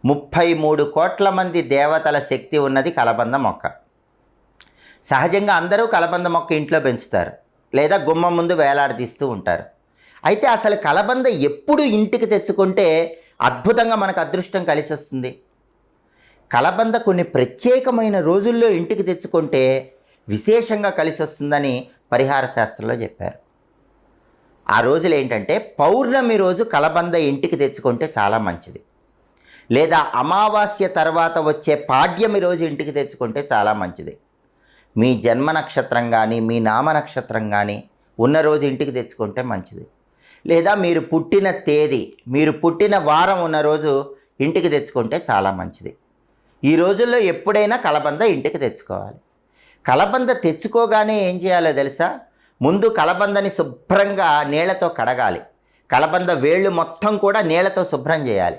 33 కోట్ల మంది దేవతల శక్తి ఉన్నది కలబంద మొక్క. సహజంగా అందరూ కలబంద మొక్క ఇంట్లో పెంచుతారు, లేదా గుమ్మం ముందు వేలాడదీస్తూ ఉంటారు. అయితే అసలు కలబంద ఎప్పుడు ఇంటికి తెచ్చుకుంటే అద్భుతంగా మనకు అదృష్టం కలిసి వస్తుంది? కలబంద కొన్ని ప్రత్యేకమైన రోజుల్లో ఇంటికి తెచ్చుకుంటే విశేషంగా కలిసి వస్తుందని పరిహార శాస్త్రంలో చెప్పారు. ఆ రోజులు ఏంటంటే, పౌర్ణమి రోజు కలబంద ఇంటికి తెచ్చుకుంటే చాలా మంచిది, లేదా అమావాస్య తర్వాత వచ్చే పాడ్యమి రోజు ఇంటికి తెచ్చుకుంటే చాలా మంచిది. మీ జన్మ నక్షత్రం కానీ మీ నామ నక్షత్రం కానీ ఉన్న రోజు ఇంటికి తెచ్చుకుంటే మంచిది, లేదా మీరు పుట్టిన తేదీ, మీరు పుట్టిన వారం ఉన్న రోజు ఇంటికి తెచ్చుకుంటే చాలా మంచిది. ఈ రోజుల్లో ఎప్పుడైనా కలబంద ఇంటికి తెచ్చుకోవాలి. కలబంద తెచ్చుకోగానే ఏం చేయాలో తెలుసా? ముందు కలబందని శుభ్రంగా నీళ్లతో కడగాలి. కలబంద వేళ్ళు మొత్తం కూడా నీళ్లతో శుభ్రం చేయాలి.